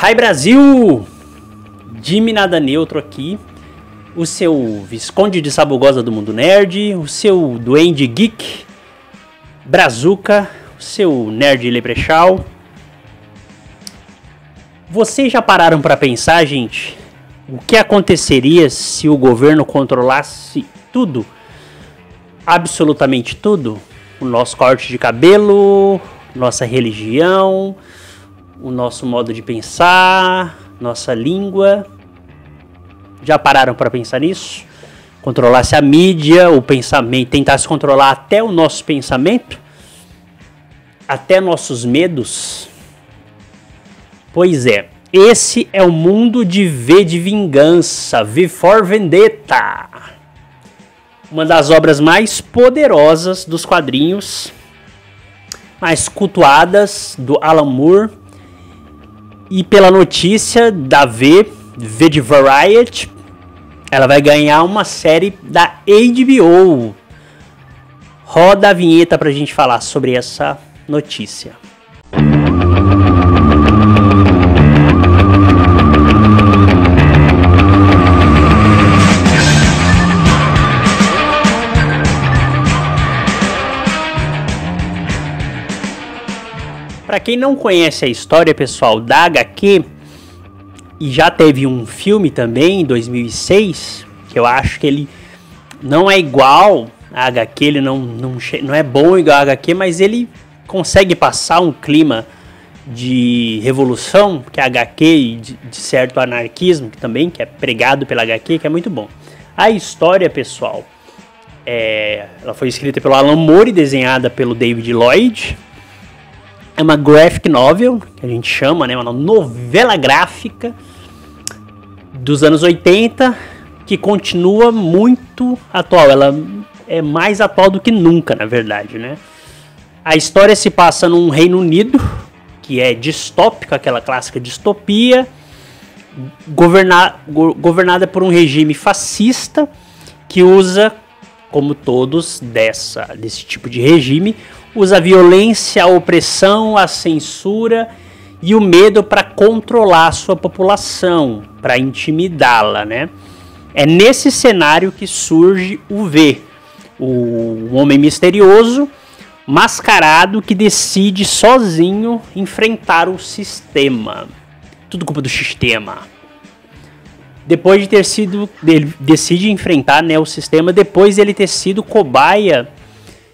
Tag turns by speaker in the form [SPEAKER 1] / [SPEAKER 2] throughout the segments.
[SPEAKER 1] Hi Brasil! Jimmy Nada Neutro aqui, o seu Visconde de Sabugosa do Mundo Nerd, o seu Duende Geek, Brazuca, o seu Nerd Leprechaun. Vocês já pararam para pensar, gente, o que aconteceria se o governo controlasse tudo? Absolutamente tudo? O nosso corte de cabelo, nossa religião, o nosso modo de pensar, nossa língua. Já pararam para pensar nisso? Controlasse a mídia, o pensamento, tentasse controlar até o nosso pensamento, até nossos medos. Pois é, esse é o mundo de V de Vingança, V for Vendetta. Uma das obras mais poderosas dos quadrinhos, mais cultuadas do Alan Moore. E pela notícia da V de Variety, ela vai ganhar uma série da HBO. Roda a vinheta pra gente falar sobre essa notícia. Para quem não conhece a história, pessoal, da HQ, e já teve um filme também em 2006, que eu acho que ele não é igual a HQ, ele não é bom igual a HQ, mas ele consegue passar um clima de revolução, que é a HQ, e de certo anarquismo, que também que é pregado pela HQ, que é muito bom. A história, pessoal, ela foi escrita pelo Alan Moore e desenhada pelo David Lloyd. É uma graphic novel, que a gente chama, né? Uma novela gráfica dos anos 80, que continua muito atual. Ela é mais atual do que nunca, na verdade, né? A história se passa num Reino Unido, que é distópico, aquela clássica distopia, governada por um regime fascista, que usa, como todos desse tipo de regime, usa a violência, a opressão, a censura e o medo para controlar a sua população, para intimidá-la, né? É nesse cenário que surge o V, o homem misterioso, mascarado, que decide sozinho enfrentar o sistema. Tudo culpa do sistema. Depois de ter sido, ele decide enfrentar, né, o sistema depois de ele ter sido cobaia,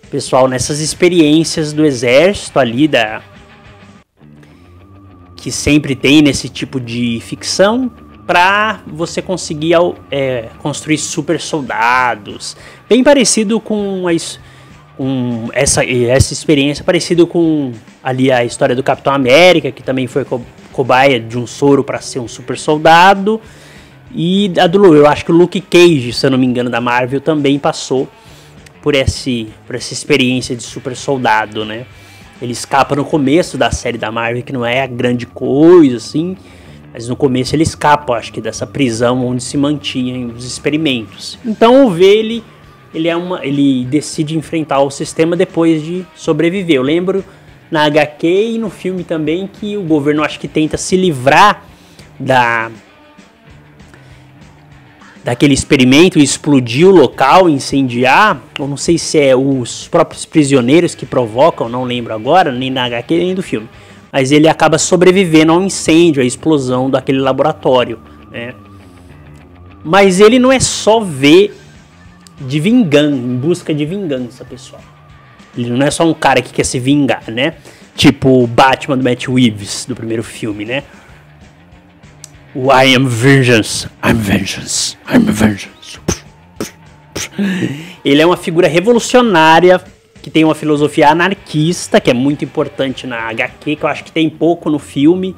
[SPEAKER 1] pessoal, nessas experiências do exército ali, que sempre tem nesse tipo de ficção, para você conseguir construir super soldados. Bem parecido com essa experiência, parecido com ali a história do Capitão América, que também foi cobaia de um soro para ser um super soldado. E a eu acho que o Luke Cage, se eu não me engano, da Marvel, também passou por essa experiência de super soldado, né? Ele escapa no começo da série da Marvel, que não é a grande coisa, assim, mas no começo ele escapa, acho que, dessa prisão onde se mantinham os experimentos. Então o V, ele decide enfrentar o sistema depois de sobreviver. Eu lembro na HQ e no filme também que o governo, acho que, tenta se livrar daquele experimento, explodir o local, incendiar, ou não sei se é os próprios prisioneiros que provocam, não lembro agora, nem na HQ nem do filme, mas ele acaba sobrevivendo ao incêndio, à explosão daquele laboratório, né? Mas ele não é só V de vingança, em busca de vingança, pessoal. Ele não é só um cara que quer se vingar, né? Tipo o Batman do Matt Reeves, do primeiro filme, né? O I am vengeance, I'm vengeance, I'm vengeance. Ele é uma figura revolucionária que tem uma filosofia anarquista, que é muito importante na HQ, que eu acho que tem pouco no filme.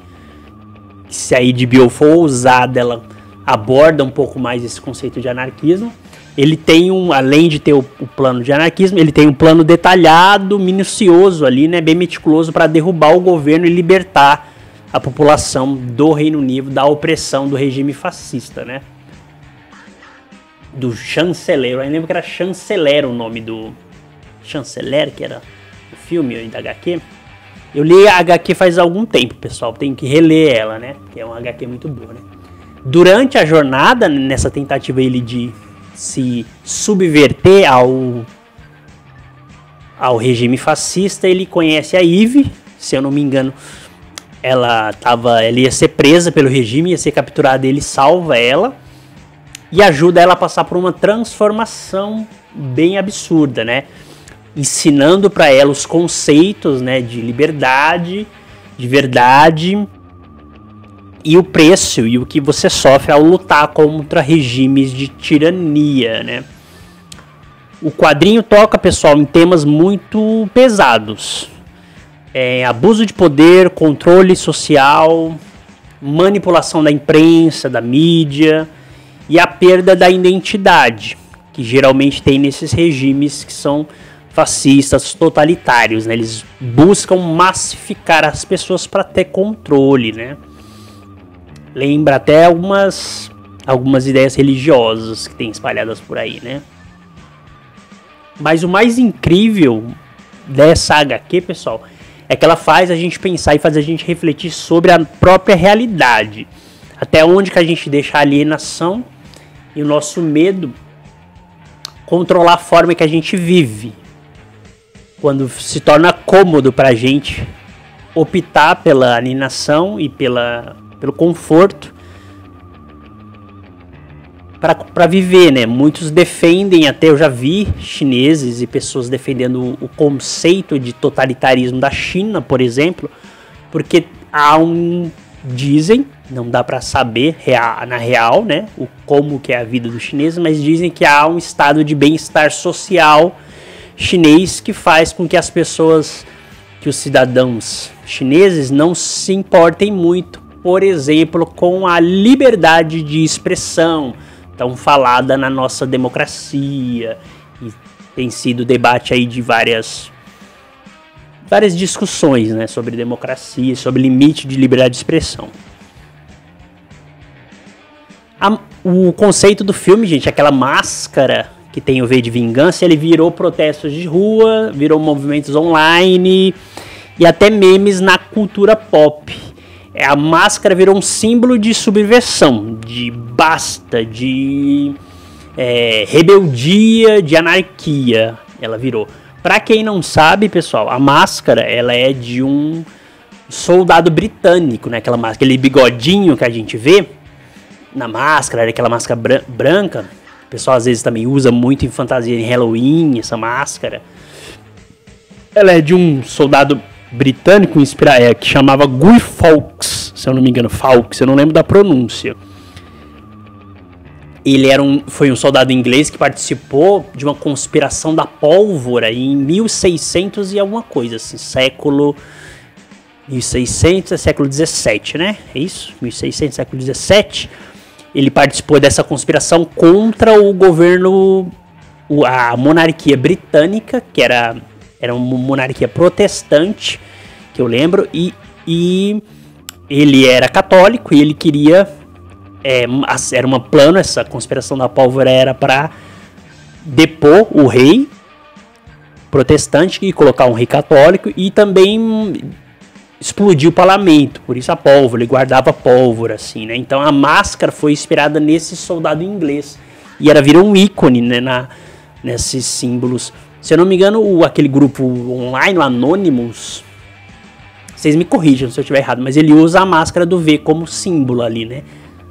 [SPEAKER 1] Se a HBO for ousada, ela aborda um pouco mais esse conceito de anarquismo. Ele tem além de ter o plano de anarquismo, ele tem um plano detalhado, minucioso ali, né, bem meticuloso, para derrubar o governo e libertar a população do Reino Unido da opressão do regime fascista, né? Do chanceler. Eu lembro que era chanceler o nome do chanceler, que era o filme da HQ. Eu li a HQ faz algum tempo, pessoal. Tenho que reler ela, né? Que é uma HQ muito boa, né? Durante a jornada, nessa tentativa ele de se subverter ao regime fascista, ele conhece a Eve. Se eu não me engano, ela ia ser presa pelo regime, ia ser capturada, ele salva ela e ajuda ela a passar por uma transformação bem absurda, né? Ensinando para ela os conceitos, né, de liberdade, de verdade e o preço e o que você sofre ao lutar contra regimes de tirania, né? O quadrinho toca, pessoal, em temas muito pesados. Abuso de poder, controle social, manipulação da imprensa, da mídia e a perda da identidade, que geralmente tem nesses regimes que são fascistas, totalitários, né? Eles buscam massificar as pessoas para ter controle, né? Lembra até algumas ideias religiosas que tem espalhadas por aí, né? Mas o mais incrível dessa HQ, pessoal, é que ela faz a gente pensar e faz a gente refletir sobre a própria realidade. Até onde que a gente deixa a alienação e o nosso medo controlar a forma que a gente vive. Quando se torna cômodo pra gente optar pela alienação e pelo conforto para viver, né? Muitos defendem, até eu já vi chineses e pessoas defendendo o conceito de totalitarismo da China, por exemplo, porque dizem, não dá para saber na real, né, como que é a vida dos chineses, mas dizem que há um estado de bem-estar social chinês que faz com que as pessoas, que os cidadãos chineses não se importem muito, por exemplo, com a liberdade de expressão tão falada na nossa democracia, e tem sido debate aí de várias discussões, né, sobre democracia, sobre limite de liberdade de expressão. O conceito do filme, gente, aquela máscara que tem o V de vingança, ele virou protestos de rua, virou movimentos online e até memes na cultura pop. A máscara virou um símbolo de subversão, de basta, de rebeldia, de anarquia. Ela virou. Pra quem não sabe, pessoal, a máscara ela é de um soldado britânico, né? Aquela máscara, aquele bigodinho que a gente vê na máscara, aquela máscara branca. O pessoal às vezes também usa muito em fantasia em Halloween, essa máscara. Ela é de um soldado britânico que chamava Guy Fawkes, se eu não me engano, Fawkes, eu não lembro da pronúncia. Ele foi um soldado inglês que participou de uma conspiração da pólvora em 1600 e alguma coisa, assim, século 1600 é século 17, né? É isso? 1600, século 17. Ele participou dessa conspiração contra o governo, a monarquia britânica, que era uma monarquia protestante, que eu lembro, e ele era católico e ele queria, era um plano, essa conspiração da pólvora era para depor o rei protestante e colocar um rei católico e também explodir o parlamento, por isso a pólvora, ele guardava pólvora, assim, né? Então a máscara foi inspirada nesse soldado inglês e virou um ícone, né, nesses símbolos. Se eu não me engano, aquele grupo online, o Anonymous, vocês me corrijam se eu estiver errado, mas ele usa a máscara do V como símbolo ali, né?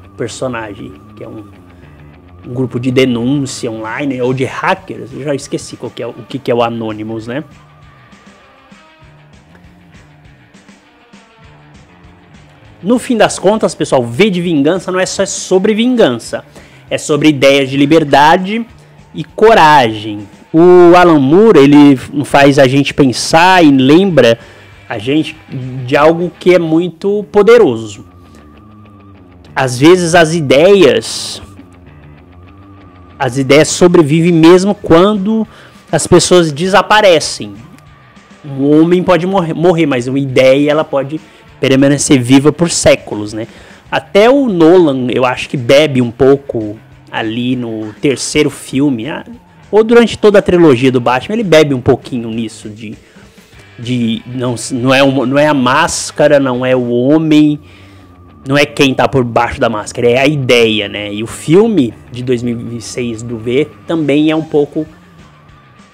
[SPEAKER 1] O personagem, que é um grupo de denúncia online, ou de hackers, eu já esqueci o que é o Anonymous, né? No fim das contas, pessoal, V de vingança não é só sobre vingança, é sobre ideias de liberdade e coragem. O Alan Moore, ele faz a gente pensar e lembra a gente de algo que é muito poderoso. Às vezes as ideias sobrevivem mesmo quando as pessoas desaparecem. Um homem pode morrer, mas uma ideia ela pode permanecer viva por séculos, né? Até o Nolan, eu acho que bebe um pouco ali no terceiro filme, ou durante toda a trilogia do Batman, ele bebe um pouquinho nisso, de Não é a máscara, não é o homem, não é quem tá por baixo da máscara, é a ideia, né? E o filme de 2006 do V também é um pouco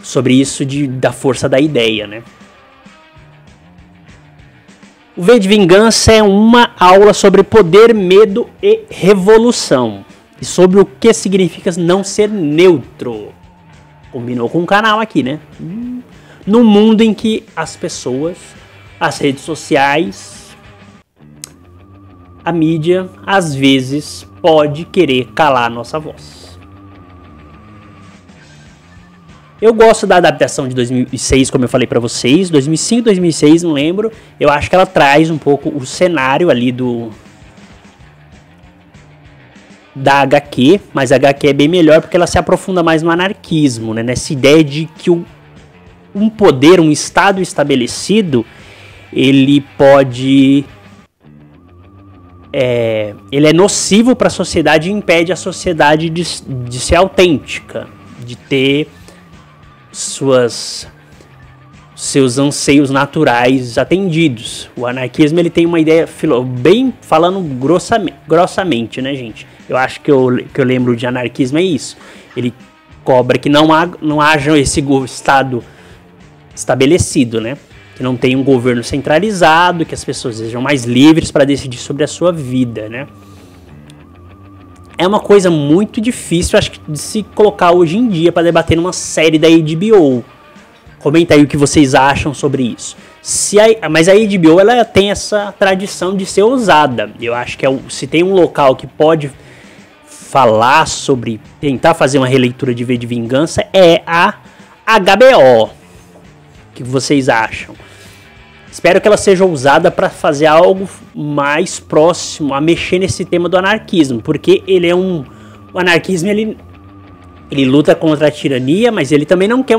[SPEAKER 1] sobre isso da força da ideia, né? O V de Vingança é uma aula sobre poder, medo e revolução. E sobre o que significa não ser neutro. Combinou com o canal aqui, né? No mundo em que as pessoas, as redes sociais, a mídia, às vezes, pode querer calar a nossa voz. Eu gosto da adaptação de 2006, como eu falei pra vocês. 2005, 2006, não lembro. Eu acho que ela traz um pouco o cenário ali da HQ, mas a HQ é bem melhor porque ela se aprofunda mais no anarquismo, né? Nessa ideia de que um poder, um estado estabelecido, ele pode... ele é nocivo para a sociedade e impede a sociedade de ser autêntica, de ter seus anseios naturais atendidos. O anarquismo ele tem uma ideia, bem falando grossamente, né, gente? Eu acho que eu lembro de anarquismo é isso. Ele cobra que não haja esse estado estabelecido, né? Que não tenha um governo centralizado, que as pessoas sejam mais livres para decidir sobre a sua vida, né? É uma coisa muito difícil, acho que, de se colocar hoje em dia para debater numa série da HBO. Comenta aí o que vocês acham sobre isso. Mas a HBO ela tem essa tradição de ser ousada. Eu acho que se tem um local que pode falar sobre, tentar fazer uma releitura de V de Vingança, é a HBO. O que vocês acham? Espero que ela seja ousada para fazer algo mais próximo a mexer nesse tema do anarquismo, porque o anarquismo ele luta contra a tirania, mas ele também não quer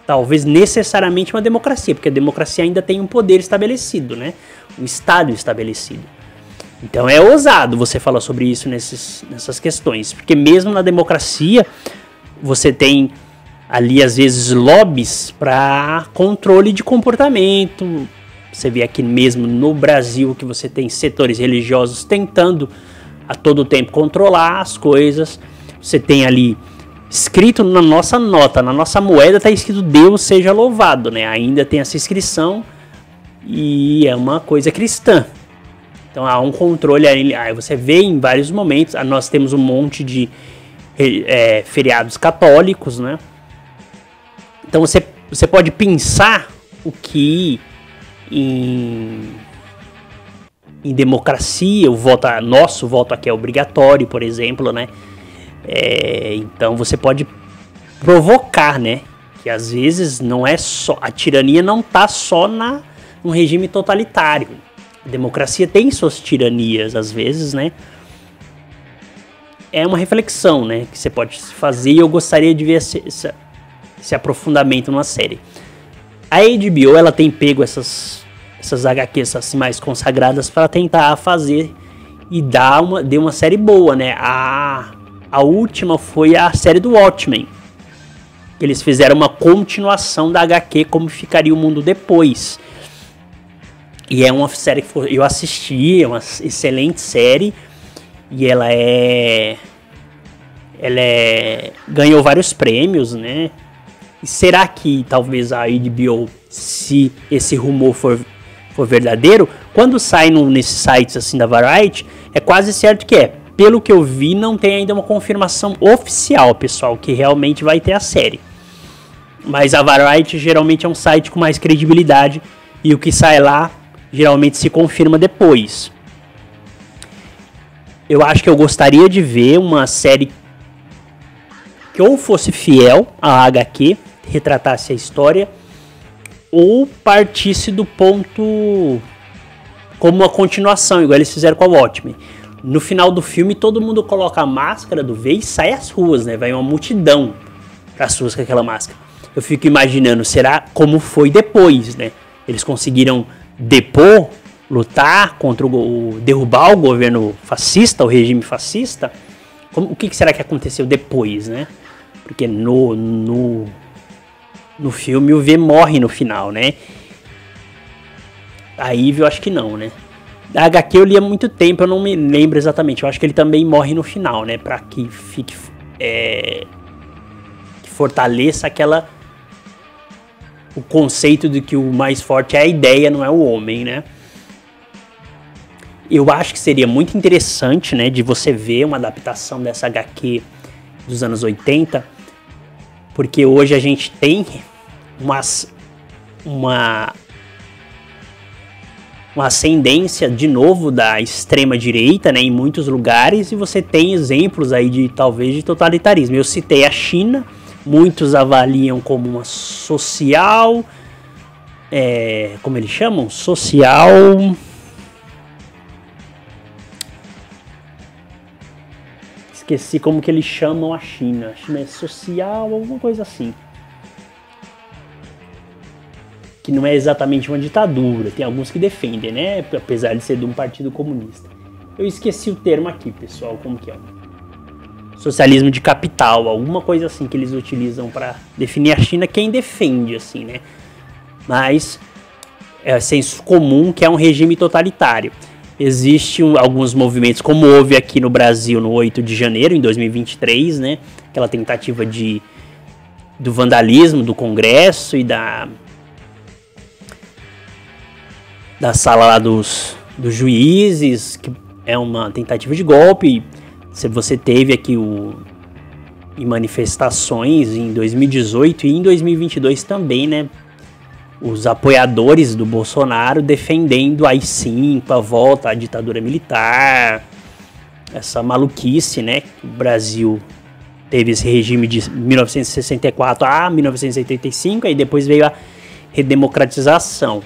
[SPEAKER 1] talvez necessariamente uma democracia, porque a democracia ainda tem um poder estabelecido, né? Um estado estabelecido. Então é ousado você falar sobre isso nessas questões, porque mesmo na democracia você tem ali às vezes lobbies para controle de comportamento. Você vê aqui mesmo no Brasil que você tem setores religiosos tentando a todo tempo controlar as coisas. Você tem ali escrito na nossa nota, na nossa moeda está escrito Deus seja louvado, né? Ainda tem essa inscrição e é uma coisa cristã. Então há um controle aí você vê em vários momentos. Nós temos um monte de feriados católicos, né? Então você pode pensar o que em democracia nosso voto aqui é obrigatório, por exemplo, né? Então você pode provocar, né? Que às vezes não é só a tirania, não tá só num regime totalitário. A democracia tem suas tiranias às vezes, né? É uma reflexão, né? Que você pode fazer e eu gostaria de ver esse aprofundamento numa série. A HBO ela tem pego essas HQs assim, mais consagradas para tentar fazer e deu uma série boa, né? A última foi a série do Watchmen. Eles fizeram uma continuação da HQ, como ficaria o mundo depois. E é uma série que eu assisti, é uma excelente série. E ela ganhou vários prêmios, né? E será que talvez a HBO, se esse rumor for verdadeiro, quando sai nesses sites assim da Variety, é quase certo que é. Pelo que eu vi, não tem ainda uma confirmação oficial, pessoal, que realmente vai ter a série. Mas a Variety geralmente é um site com mais credibilidade e o que sai lá geralmente se confirma depois. Eu acho que eu gostaria de ver uma série que ou fosse fiel à HQ, retratasse a história, ou partisse do ponto como uma continuação, igual eles fizeram com a Watchmen. No final do filme, todo mundo coloca a máscara do V e sai às ruas, né? Vai uma multidão pras ruas com aquela máscara. Eu fico imaginando, será como foi depois, né? Eles conseguiram depor, lutar contra derrubar o governo fascista, o regime fascista. O que será que aconteceu depois, né? Porque no filme o V morre no final, né? A Eve eu acho que não, né? Da HQ eu li há muito tempo, eu não me lembro exatamente. Eu acho que ele também morre no final, né? Pra que fique... que fortaleça o conceito de que o mais forte é a ideia, não é o homem, né? Eu acho que seria muito interessante, né, de você ver uma adaptação dessa HQ dos anos 80, porque hoje a gente tem uma ascendência de novo da extrema direita, né, em muitos lugares, e você tem exemplos aí de talvez de totalitarismo. Eu citei a China, muitos avaliam como uma social, como eles chamam? Social... Esqueci como que eles chamam a China. A China é social, alguma coisa assim. Que não é exatamente uma ditadura. Tem alguns que defendem, né? Apesar de ser de um partido comunista. Eu esqueci o termo aqui, pessoal. Como que é? Socialismo de capital. Alguma coisa assim que eles utilizam para definir a China. Quem defende, assim, né? Mas é senso comum que é um regime totalitário. Existem alguns movimentos, como houve aqui no Brasil no 8 de janeiro, em 2023, né? Aquela tentativa do vandalismo do Congresso e da sala lá dos juízes, que é uma tentativa de golpe. Você teve aqui em manifestações em 2018 e em 2022 também, né? Os apoiadores do Bolsonaro defendendo aí sim a volta à ditadura militar, essa maluquice, né? O Brasil teve esse regime de 1964 a 1985, aí depois veio a redemocratização.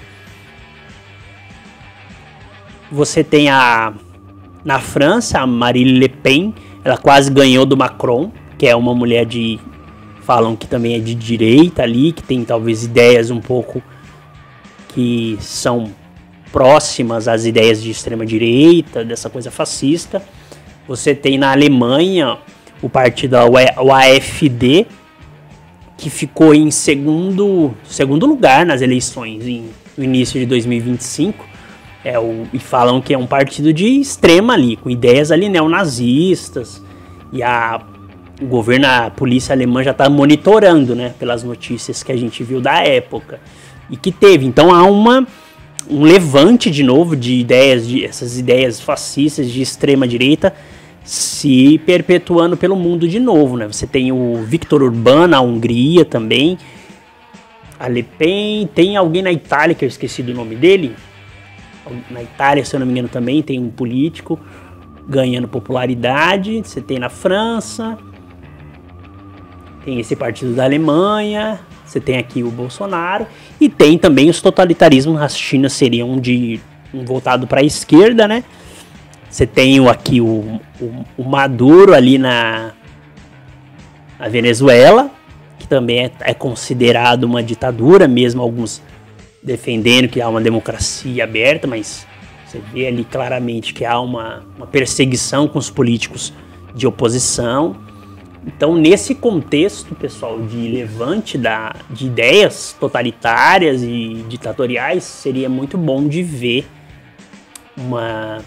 [SPEAKER 1] Você tem na França, a Marine Le Pen, ela quase ganhou do Macron, que é uma mulher falam que também é de direita ali, que tem talvez ideias um pouco que são próximas às ideias de extrema direita, dessa coisa fascista. Você tem na Alemanha o partido o AfD, que ficou em segundo lugar nas eleições no início de 2025. E falam que é um partido de extrema ali, com ideias ali neonazistas, e o governo, a polícia alemã já está monitorando, né, pelas notícias que a gente viu da época e que teve. Então há um levante de novo de ideias, essas ideias fascistas de extrema direita se perpetuando pelo mundo de novo, né? Você tem o Viktor Orbán na Hungria também, a Le Pen, tem alguém na Itália que eu esqueci do nome dele. Na Itália, se eu não me engano, também tem um político ganhando popularidade. Você tem na França, tem esse partido da Alemanha, você tem aqui o Bolsonaro, e tem também os totalitarismos. A China seria um voltado para a esquerda, né? Você tem aqui o Maduro ali na Venezuela, que também é considerado uma ditadura, mesmo alguns defendendo que há uma democracia aberta, mas você vê ali claramente que há uma perseguição com os políticos de oposição. Então, nesse contexto, pessoal, de levante de ideias totalitárias e ditatoriais, seria muito bom de ver uma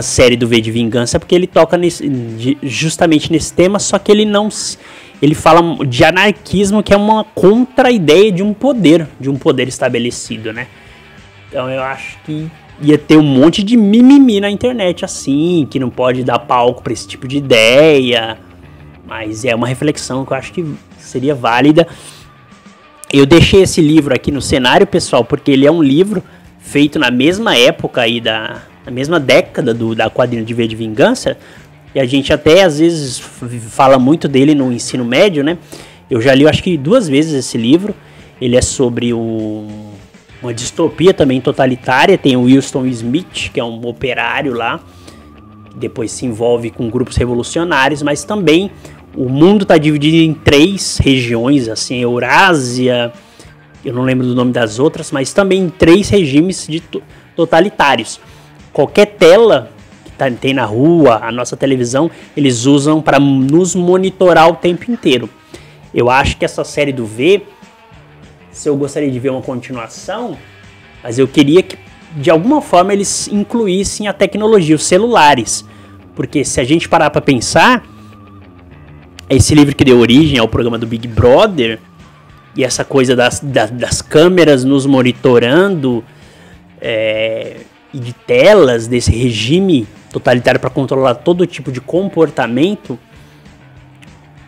[SPEAKER 1] série do V de Vingança, porque ele toca justamente nesse tema, só que ele fala de anarquismo, que é uma contra-ideia de um poder estabelecido, né? Então eu acho que ia ter um monte de mimimi na internet, assim, que não pode dar palco para esse tipo de ideia, mas é uma reflexão que eu acho que seria válida. Eu deixei esse livro aqui no cenário, pessoal, porque ele é um livro feito na mesma época aí na mesma década da quadrinha de V de Vingança, e a gente até às vezes fala muito dele no ensino médio, né? Eu já li, eu acho que 2 vezes esse livro. Ele é sobre uma distopia também totalitária. Tem o Winston Smith, que é um operário lá, que depois se envolve com grupos revolucionários, mas também o mundo está dividido em 3 regiões, assim, Eurásia, eu não lembro do nome das outras, mas também em 3 regimes totalitários. Qualquer tela que tem na rua, a nossa televisão, eles usam para nos monitorar o tempo inteiro. Eu acho que essa série do V, se eu gostaria de ver uma continuação, mas eu queria que de alguma forma eles incluíssem a tecnologia, os celulares. Porque se a gente parar para pensar, esse livro que deu origem ao programa do Big Brother, e essa coisa das câmeras nos monitorando, e de telas desse regime totalitário para controlar todo tipo de comportamento,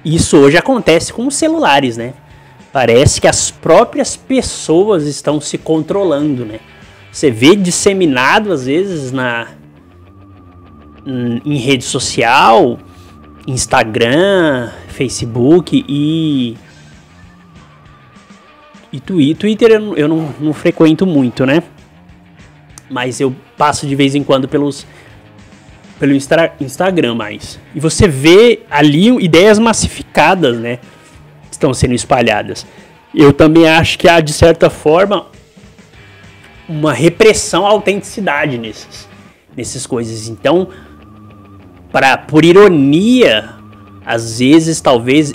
[SPEAKER 1] isso hoje acontece com os celulares, né? Parece que as próprias pessoas estão se controlando, né? Você vê disseminado às vezes em rede social, Instagram, Facebook e Twitter eu não frequento muito, né? Mas eu passo de vez em quando pelo Instagram mais. E você vê ali ideias massificadas, né? Que estão sendo espalhadas. Eu também acho que há, de certa forma, uma repressão à autenticidade nessas coisas. Então, por ironia, às vezes, talvez,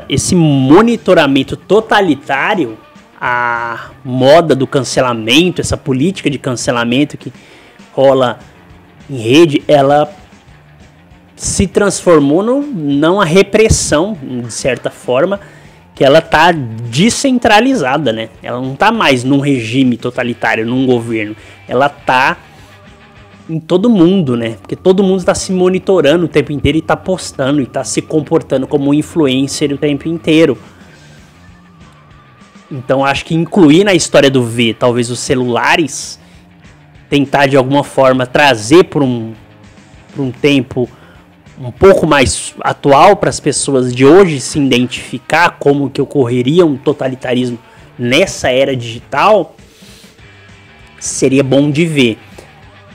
[SPEAKER 1] esse monitoramento totalitário, a moda do cancelamento, essa política de cancelamento que rola em rede, ela se transformou numa repressão, de certa forma, que ela tá descentralizada, né? Ela não tá mais num regime totalitário, num governo. Ela tá em todo mundo, né? Porque todo mundo está se monitorando o tempo inteiro e tá postando e tá se comportando como influencer o tempo inteiro. Então acho que incluir na história do V, talvez os celulares, tentar de alguma forma trazer por um tempo um pouco mais atual para as pessoas de hoje se identificar como que ocorreria um totalitarismo nessa era digital, seria bom de ver.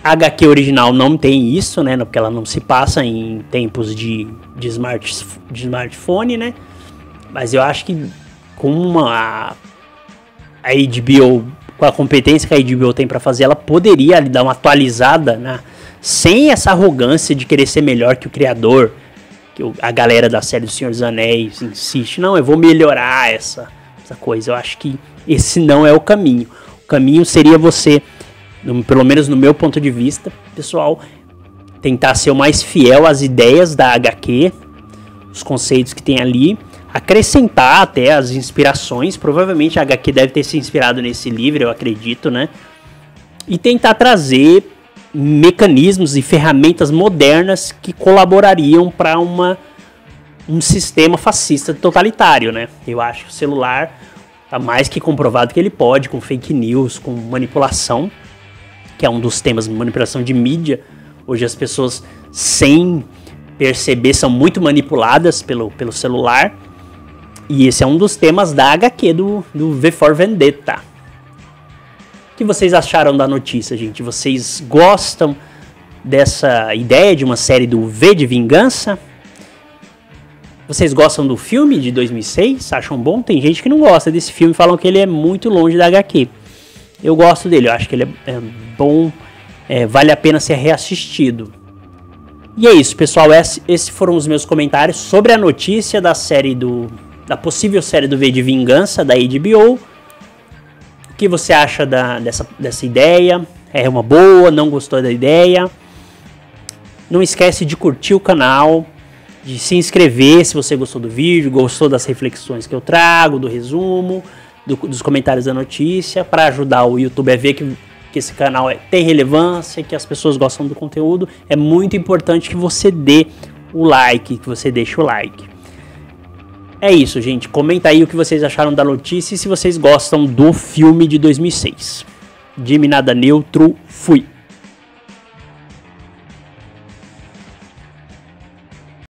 [SPEAKER 1] A HQ original não tem isso, né? Porque ela não se passa em tempos de smartphone, né? Mas eu acho que com a HBO, com a competência que a HBO tem para fazer, ela poderia ali dar uma atualizada, né? Sem essa arrogância de querer ser melhor que o criador, que a galera da série do Senhor dos Anéis insiste. Não, eu vou melhorar essa coisa. Eu acho que esse não é o caminho. O caminho seria você, pelo menos no meu ponto de vista, pessoal, tentar ser o mais fiel às ideias da HQ, os conceitos que tem ali, acrescentar até as inspirações. Provavelmente a HQ deve ter se inspirado nesse livro, eu acredito, né? E tentar trazer mecanismos e ferramentas modernas que colaborariam para um sistema fascista totalitário, né? Eu acho que o celular tá mais que comprovado que ele pode, com fake news, com manipulação, que é um dos temas, manipulação de mídia. Hoje as pessoas, sem perceber, são muito manipuladas pelo celular. E esse é um dos temas da HQ do V for Vendetta. O que vocês acharam da notícia, gente? Vocês gostam dessa ideia de uma série do V de Vingança? Vocês gostam do filme de 2006? Acham bom? Tem gente que não gosta desse filme, falam que ele é muito longe da HQ. Eu gosto dele, eu acho que ele é bom, vale a pena ser reassistido. E é isso, pessoal. Esses foram os meus comentários sobre a notícia da possível série do V de Vingança da HBO. O que você acha dessa ideia? É uma boa? Não gostou da ideia? Não esquece de curtir o canal, de se inscrever se você gostou do vídeo, gostou das reflexões que eu trago, do resumo, dos comentários da notícia, para ajudar o YouTube a ver que esse canal tem relevância, que as pessoas gostam do conteúdo. É muito importante que você dê o like, que você deixe o like. É isso, gente. Comenta aí o que vocês acharam da notícia e se vocês gostam do filme de 2006. Jimmy Nada Neutro, fui!